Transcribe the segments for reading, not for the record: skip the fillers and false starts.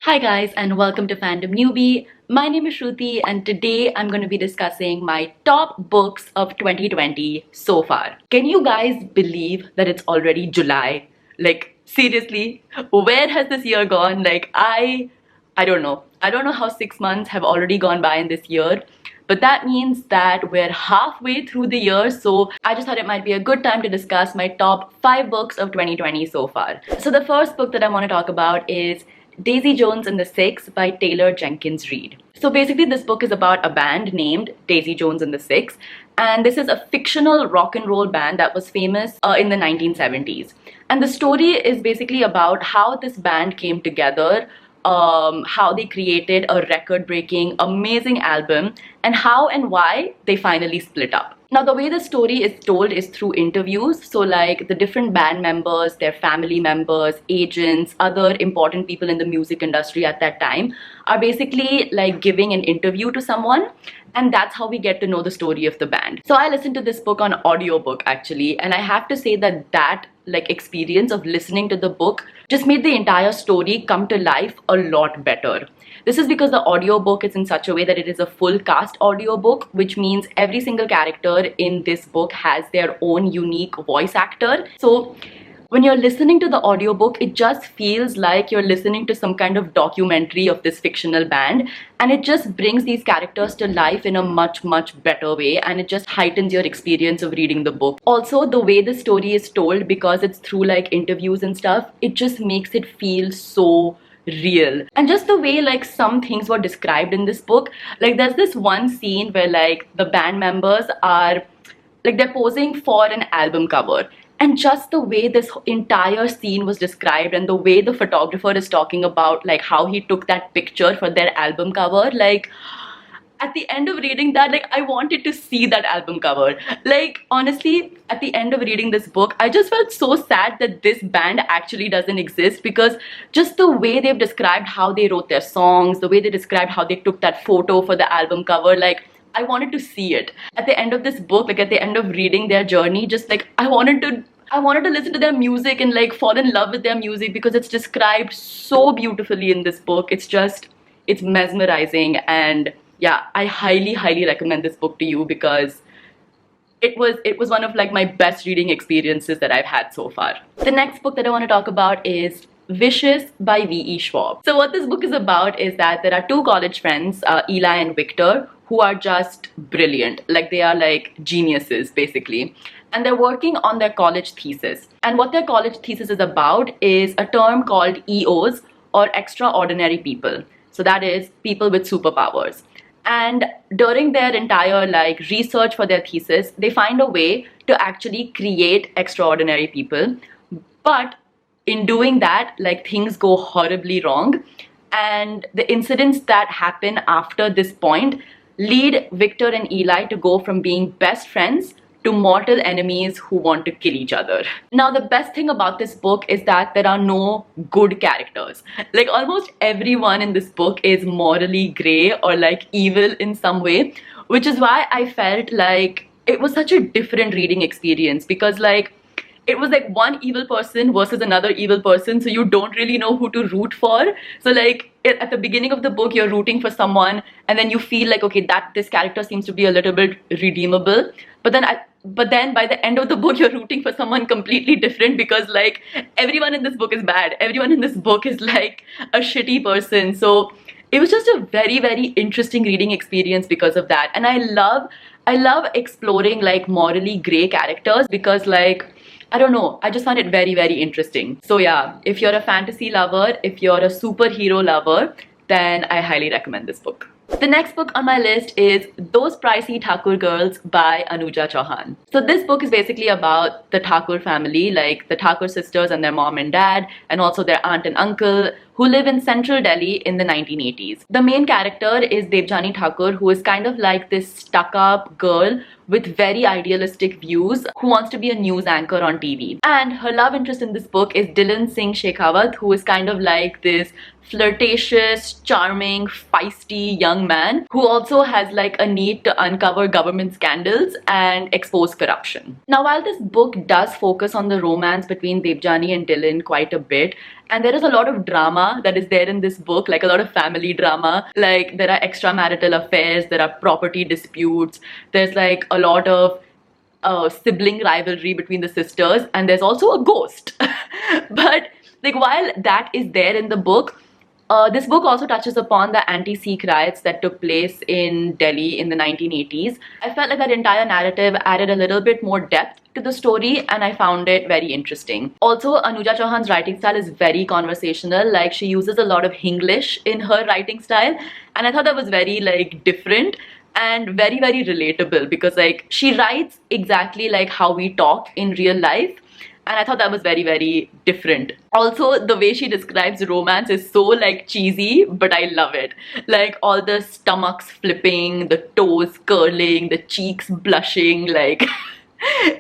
Hi guys and welcome to Fandom Newbie. My name is Shruti and today I'm going to be discussing my top books of 2020 so far. Can you guys believe that it's already July? Like seriously, where has this year gone? I don't know. I don't know how 6 months have already gone by in this year. But that means that we're halfway through the year, so I just thought it might be a good time to discuss my top 5 books of 2020 so far. So the first book that I want to talk about is Daisy Jones and the Six by Taylor Jenkins Reid. So basically this book is about a band named Daisy Jones and the Six, and this is a fictional rock and roll band that was famous in the 1970s. And the story is basically about how this band came together, how they created a record-breaking, amazing album, and how and why they finally split up. Now, the way the story is told is through interviews. So like the different band members, their family members, agents, other important people in the music industry at that time are basically like giving an interview to someone, and that's how we get to know the story of the band. So I listened to this book on audiobook actually, and I have to say that like experience of listening to the book just made the entire story come to life a lot better. This is because the audiobook is in such a way that it is a full cast audiobook, which means every single character in this book has their own unique voice actor. So when you're listening to the audiobook, it just feels like you're listening to some kind of documentary of this fictional band, and it just brings these characters to life in a much better way, and it just heightens your experience of reading the book. Also, the way the story is told, because it's through like interviews and stuff, it just makes it feel so real. And just the way like some things were described in this book, like there's this one scene where like the band members are like they're posing for an album cover, and just the way this entire scene was described and the way the photographer is talking about like how he took that picture for their album cover, like at the end of reading that, like I wanted to see that album cover. Like honestly, at the end of reading this book, I just felt so sad that this band actually doesn't exist, because just the way they've described how they wrote their songs, the way they described how they took that photo for the album cover, like I wanted to see it. At the end of this book, like at the end of reading their journey, just like I wanted to listen to their music and like fall in love with their music, because it's described so beautifully in this book. It's mesmerizing, and yeah, I highly recommend this book to you, because it was one of like my best reading experiences that I've had so far. The next book that I want to talk about is Vicious by V.E. Schwab. So what this book is about is that there are two college friends, Eli and Victor, who are just brilliant. Like they are like geniuses basically. And they're working on their college thesis. And what their college thesis is about is a term called EOs, or extraordinary people. So that is people with superpowers. And during their entire like research for their thesis, they find a way to actually create extraordinary people. But in doing that, like things go horribly wrong. And the incidents that happen after this point lead Victor and Eli to go from being best friends to mortal enemies who want to kill each other. Now, the best thing about this book is that there are no good characters. Like almost everyone in this book is morally gray or like evil in some way, which is why I felt like it was such a different reading experience, because like it was like one evil person versus another evil person, so you don't really know who to root for. So like at the beginning of the book, you're rooting for someone, and then you feel like, okay, that this character seems to be a little bit redeemable. But then by the end of the book, you're rooting for someone completely different, because like everyone in this book is bad. Everyone in this book is like a shitty person. So it was just a very interesting reading experience because of that. And I love exploring like morally gray characters, because like I don't know, I just find it very interesting. So yeah, if you're a fantasy lover, if you're a superhero lover, then I highly recommend this book. The next book on my list is Those Pricey Thakur Girls by Anuja Chauhan. So this book is basically about the Thakur family, like the Thakur sisters and their mom and dad, and also their aunt and uncle, who live in central Delhi in the 1980s. The main character is Debjani Thakur, who is kind of like this stuck-up girl with very idealistic views who wants to be a news anchor on TV. And her love interest in this book is Dylan Singh Shekhawat, who is kind of like this flirtatious, charming, feisty young man who also has like a need to uncover government scandals and expose corruption. Now, while this book does focus on the romance between Debjani and Dylan quite a bit, And there is a lot of drama that is there in this book, like a lot of family drama. Like there are extramarital affairs, there are property disputes, there's like a lot of sibling rivalry between the sisters, and there's also a ghost. But like while that is there in the book, this book also touches upon the anti-Sikh riots that took place in Delhi in the 1980s. I felt like that entire narrative added a little bit more depth to the story, and I found it very interesting. Also, Anuja Chauhan's writing style is very conversational. Like she uses a lot of Hinglish in her writing style, and I thought that was very like different and very relatable, because like she writes exactly like how we talk in real life, and I thought that was very different. Also, the way she describes romance is so like cheesy, but I love it. Like all the stomachs flipping, the toes curling, the cheeks blushing, like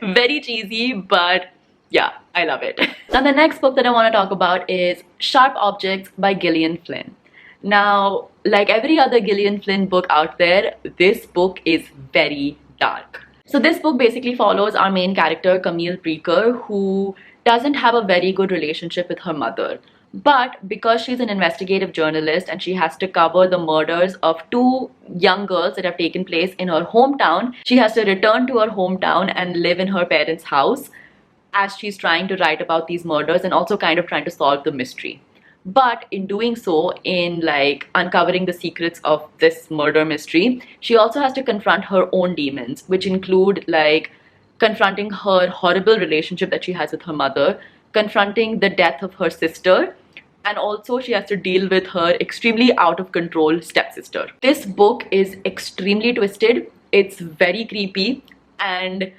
very cheesy, but yeah, I love it. Now the next book that I want to talk about is Sharp Objects by Gillian Flynn. Now, like every other Gillian Flynn book out there, this book is very dark. So this book basically follows our main character, Camille Preaker, who doesn't have a very good relationship with her mother. But because she's an investigative journalist and she has to cover the murders of two young girls that have taken place in her hometown, she has to return to her hometown and live in her parents' house as she's trying to write about these murders and also kind of trying to solve the mystery. But in doing so, in like uncovering the secrets of this murder mystery, she also has to confront her own demons, which include like confronting her horrible relationship that she has with her mother, confronting the death of her sister, and also she has to deal with her extremely out of control stepsister. This book is extremely twisted. It's very creepy and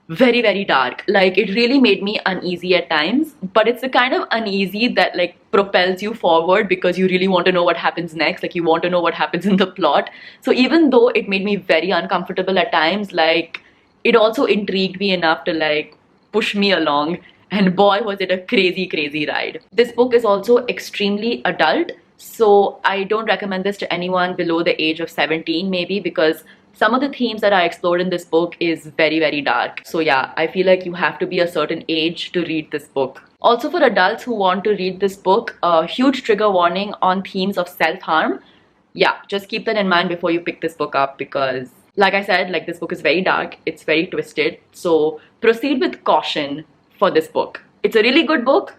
very dark. Like it really made me uneasy at times, but it's the kind of uneasy that like propels you forward because you really want to know what happens next. Like you want to know what happens in the plot. So even though it made me very uncomfortable at times, like it also intrigued me enough to like push me along, and boy was it a crazy ride. This book is also extremely adult, so I don't recommend this to anyone below the age of 17 maybe, because some of the themes that are explored in this book is very dark. So yeah, I feel like you have to be a certain age to read this book. Also, for adults who want to read this book, a huge trigger warning on themes of self-harm. Yeah, just keep that in mind before you pick this book up, because like I said, like this book is very dark, it's very twisted. So proceed with caution for this book. It's a really good book,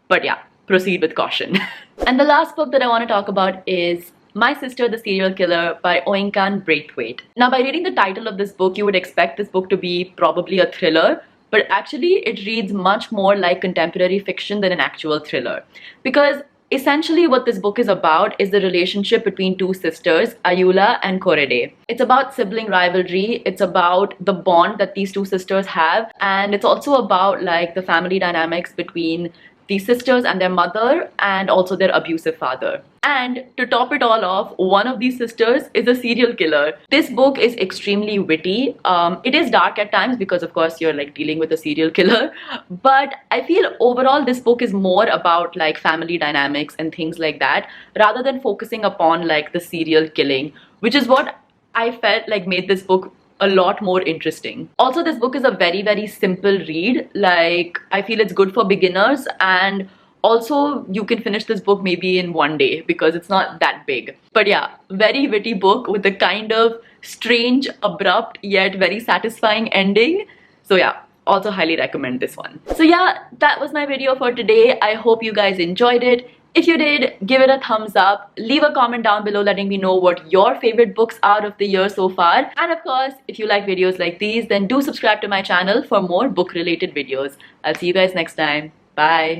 but yeah, proceed with caution. And the last book that I want to talk about is My Sister the Serial Killer by Oyinkan Braithwaite. Now, by reading the title of this book, you would expect this book to be probably a thriller, but actually it reads much more like contemporary fiction than an actual thriller. Because essentially what this book is about is the relationship between two sisters, Ayula and Korede. It's about sibling rivalry, it's about the bond that these two sisters have, and it's also about like the family dynamics between these sisters and their mother, and also their abusive father. And to top it all off, one of these sisters is a serial killer. This book is extremely witty. It is dark at times because of course you're like dealing with a serial killer, but I feel overall this book is more about like family dynamics and things like that, rather than focusing upon like the serial killing, which is what I felt like made this book a lot more interesting. Also, this book is a very simple read. Like I feel it's good for beginners, and also you can finish this book maybe in one day because it's not that big. But yeah, very witty book with a kind of strange, abrupt yet very satisfying ending. So yeah, also highly recommend this one. So yeah, that was my video for today. I hope you guys enjoyed it. If you did, give it a thumbs up, leave a comment down below letting me know what your favorite books are of the year so far. And of course, if you like videos like these, then do subscribe to my channel for more book related videos. I'll see you guys next time. Bye.